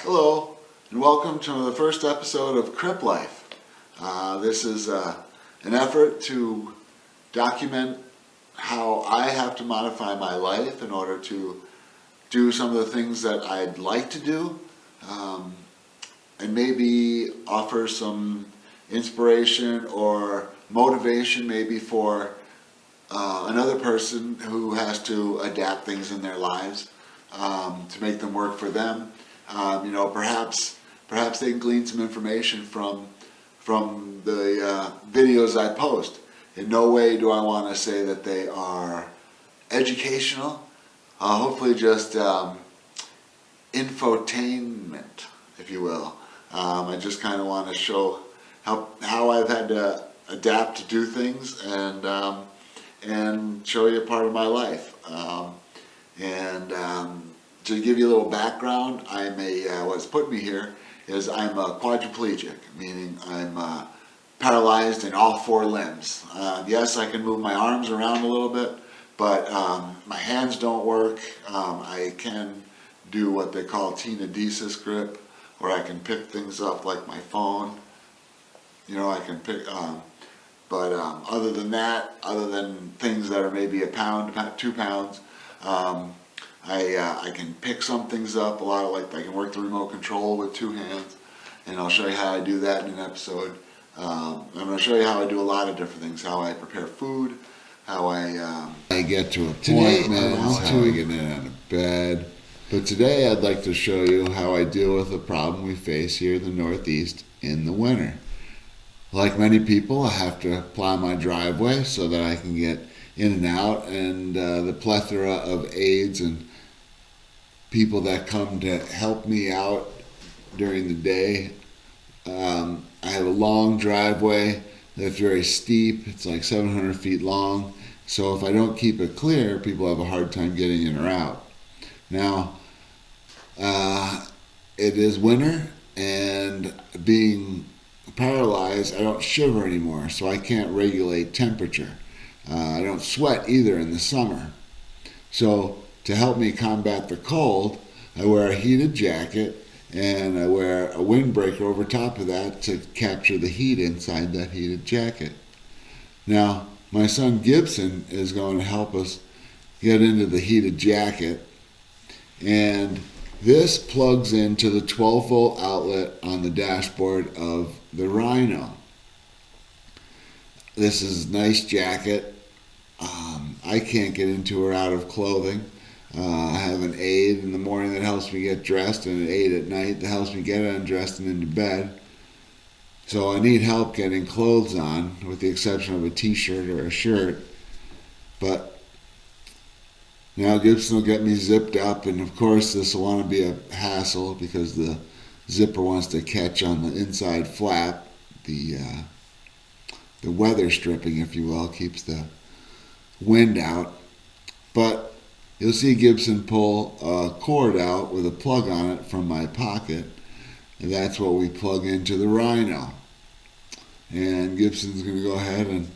Hello, and welcome to the first episode of Crip Life. This is an effort to document how I have to modify my life in order to do some of the things that I'd like to do, and maybe offer some inspiration or motivation maybe for another person who has to adapt things in their lives to make them work for them. Perhaps they can glean some information from the videos I post. In no way do I want to say that they are educational. Hopefully just infotainment, if you will. I just kind of want to show how I've had to adapt to do things and show you a part of my life. To give you a little background, what's put me here is I'm a quadriplegic, meaning I'm paralyzed in all four limbs. Yes, I can move my arms around a little bit, but my hands don't work. I can do what they call tenodesis grip, where I can pick things up like my phone. I can pick, but other than that, other than things that are maybe a pound, 2 pounds, I can pick some things up, a lot of I can work the remote control with 2 hands, and I'll show you how I do that in an episode. I'm going to show you how I do a lot of different things, how I prepare food, how I get to appointments, how I get in out of bed. But today I'd like to show you how I deal with a problem we face here in the Northeast in the winter. Like many people, I have to plow my driveway so that I can get in and out, and the plethora of aides and people that come to help me out during the day. I have a long driveway that's very steep. It's like 700 feet long. So if I don't keep it clear, people have a hard time getting in or out. Now, it is winter, and being paralyzed, I don't shiver anymore, so I can't regulate temperature. I don't sweat either in the summer. So to help me combat the cold, I wear a heated jacket, and I wear a windbreaker over top of that to capture the heat inside that heated jacket. Now, my son Gibson is going to help us get into the heated jacket, and this plugs into the 12-volt outlet on the dashboard of the Rhino. This is a nice jacket. I can't get into or out of clothing. I have an aide in the morning that helps me get dressed, and an aide at night that helps me get undressed and into bed. So I need help getting clothes on, with the exception of a t-shirt or a shirt. But now Gibson will get me zipped up, and of course this will want to be a hassle because the zipper wants to catch on the inside flap. The weather stripping, if you will, keeps the wind out. But you'll see Gibson pull a cord out with a plug on it from my pocket, and that's what we plug into the Rhino. And Gibson's going to go ahead and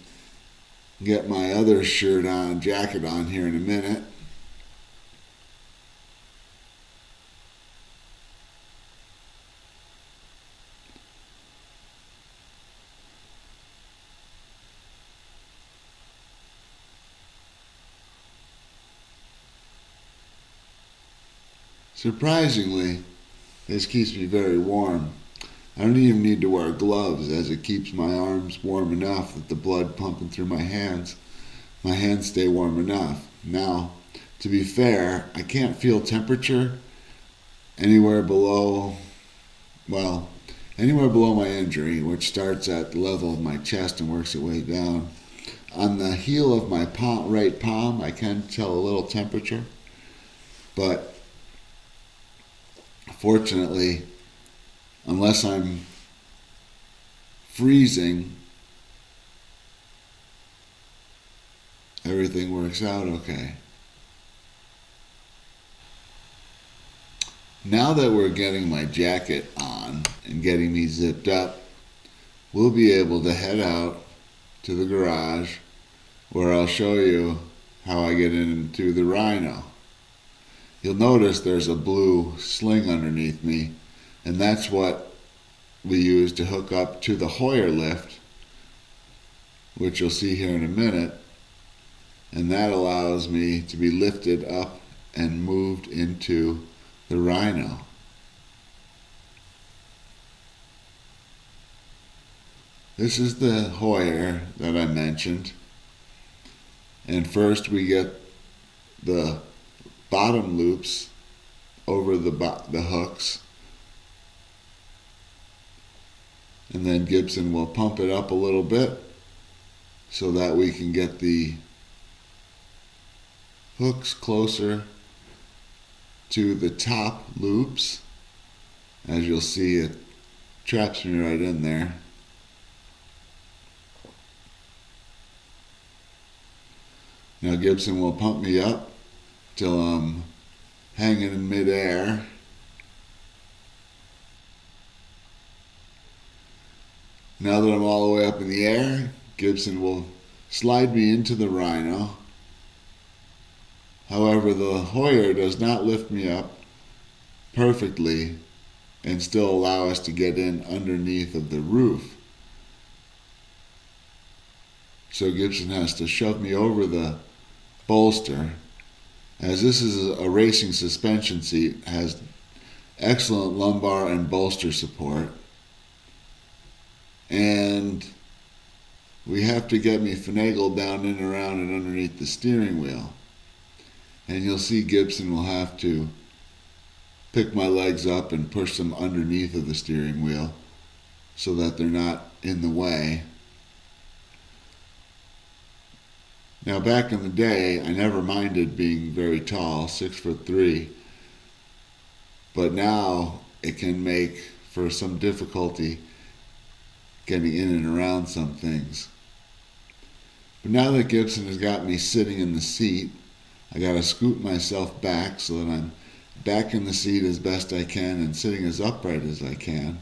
get my other jacket on here in a minute. Surprisingly, this keeps me very warm. I don't even need to wear gloves, as it keeps my arms warm enough that the blood pumping through my hands stay warm enough. Now, to be fair, I can't feel temperature anywhere below my injury, which starts at the level of my chest and works its way down. On the heel of my right palm, I can tell a little temperature, but fortunately, unless I'm freezing, everything works out okay. Now that we're getting my jacket on and getting me zipped up, we'll be able to head out to the garage, where I'll show you how I get into the Rhino. You'll notice there's a blue sling underneath me. And that's what we use to hook up to the Hoyer lift, which you'll see here in a minute. And that allows me to be lifted up and moved into the Rhino. This is the Hoyer that I mentioned. And first we get the bottom loops over the hooks. And then Gibson will pump it up a little bit so that we can get the hooks closer to the top loops. As you'll see, it traps me right in there. Now Gibson will pump me up till I'm hanging in midair. Now that I'm all the way up in the air, Gibson will slide me into the Rhino. However, the Hoyer does not lift me up perfectly and still allow us to get in underneath of the roof. So Gibson has to shove me over the bolster. As this is a racing suspension seat, it has excellent lumbar and bolster support. And we have to get me finagled down and around and underneath the steering wheel. And you'll see Gibson will have to pick my legs up and push them underneath of the steering wheel so that they're not in the way. Now back in the day, I never minded being very tall, 6'3", but now it can make for some difficulty getting in and around some things. But now that Gibson has got me sitting in the seat, I gotta scoot myself back so that I'm back in the seat as best I can and sitting as upright as I can.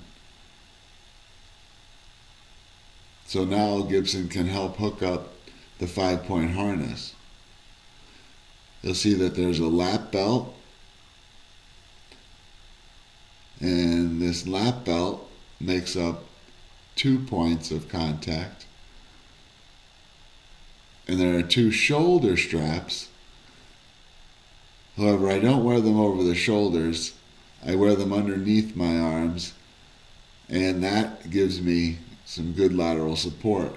So now Gibson can help hook up the 5-point harness. You'll see that there's a lap belt, and this lap belt makes up 2 points of contact, and there are 2 shoulder straps. However, I don't wear them over the shoulders. I wear them underneath my arms, and that gives me some good lateral support.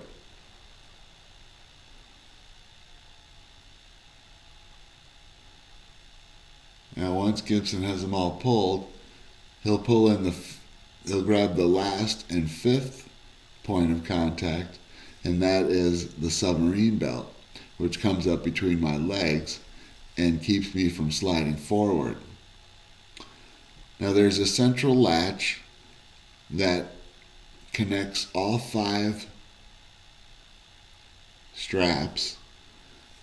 Now once Gibson has them all pulled, he'll grab the last and 5th point of contact, and that is the submarine belt, which comes up between my legs and keeps me from sliding forward. Now there's a central latch that connects all 5 straps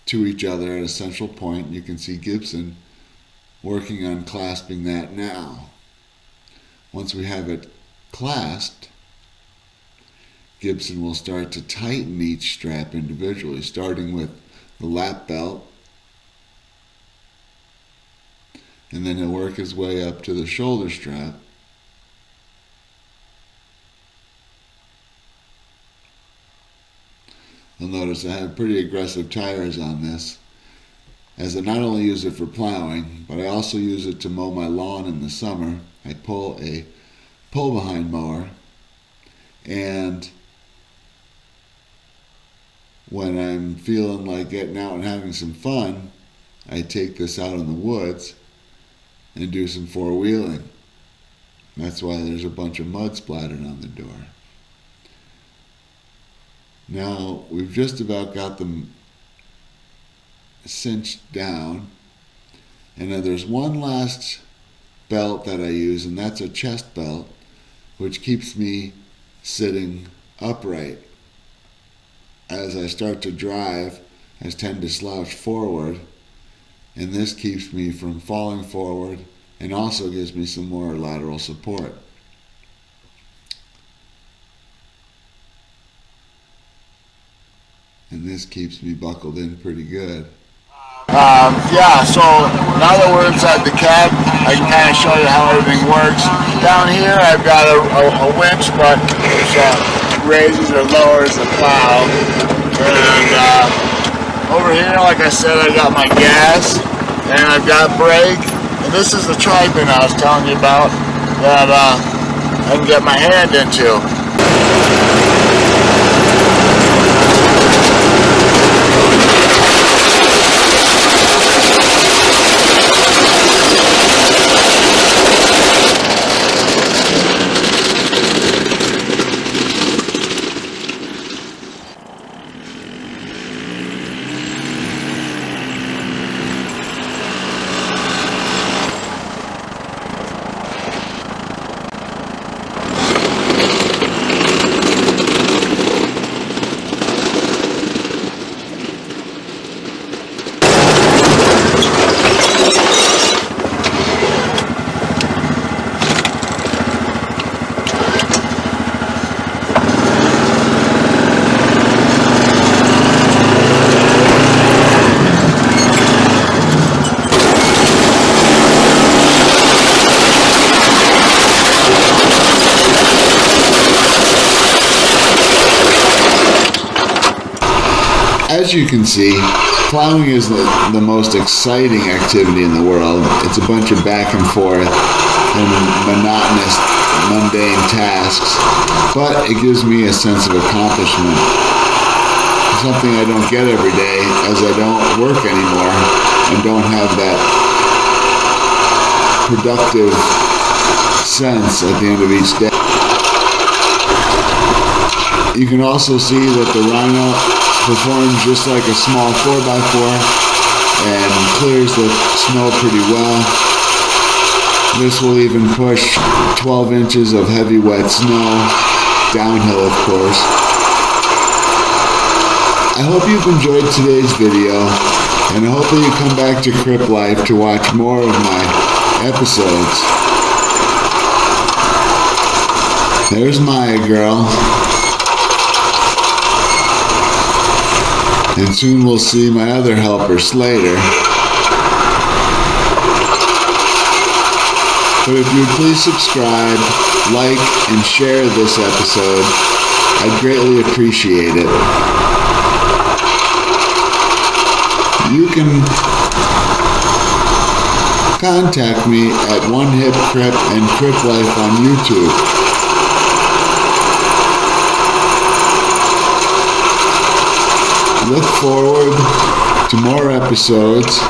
to each other at a central point. You can see Gibson working on clasping that now. Once we have it clasped, Gibson will start to tighten each strap individually, starting with the lap belt, and then he'll work his way up to the shoulder strap. You'll notice I have pretty aggressive tires on this, as I not only use it for plowing, but I also use it to mow my lawn in the summer. I pull a pull-behind mower, and when I'm feeling like getting out and having some fun, I take this out in the woods and do some four-wheeling. That's why there's a bunch of mud splattered on the door. Now, we've just about got them cinched down, and now there's one last belt that I use, and that's a chest belt, which keeps me sitting upright. As I start to drive, I tend to slouch forward, and this keeps me from falling forward and also gives me some more lateral support. And this keeps me buckled in pretty good. Yeah, so now that we're inside the cab, I can kind of show you how everything works. Down here I've got a winch, but which raises or lowers the plow. And over here, like I said, I got my gas, and I've got brake. And this is the tri-pin I was telling you about that I can get my hand into. As you can see, plowing is the most exciting activity in the world. It's a bunch of back and forth and monotonous, mundane tasks, but it gives me a sense of accomplishment. Something I don't get every day, as I don't work anymore and don't have that productive sense at the end of each day. You can also see that the Rhino performs just like a small 4x4 and clears the snow pretty well. This will even push 12 inches of heavy wet snow, downhill of course. I hope you've enjoyed today's video, and I hope that you come back to Crip Life to watch more of my episodes. There's Maya girl. And soon we'll see my other helper, Slater. But if you'd please subscribe, like, and share this episode, I'd greatly appreciate it. You can contact me at One Hip Crip and Crip Life on YouTube. Look forward to more episodes.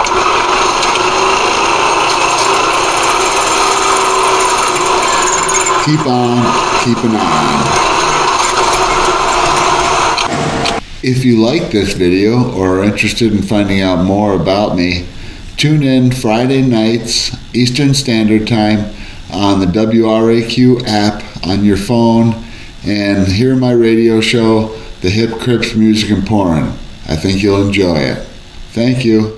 Keep on keeping on. If you like this video or are interested in finding out more about me, tune in Friday nights, Eastern Standard Time, on the WRAQ app on your phone, and hear my radio show, The Hip Crips Music and Porn. I think you'll enjoy it. Thank you.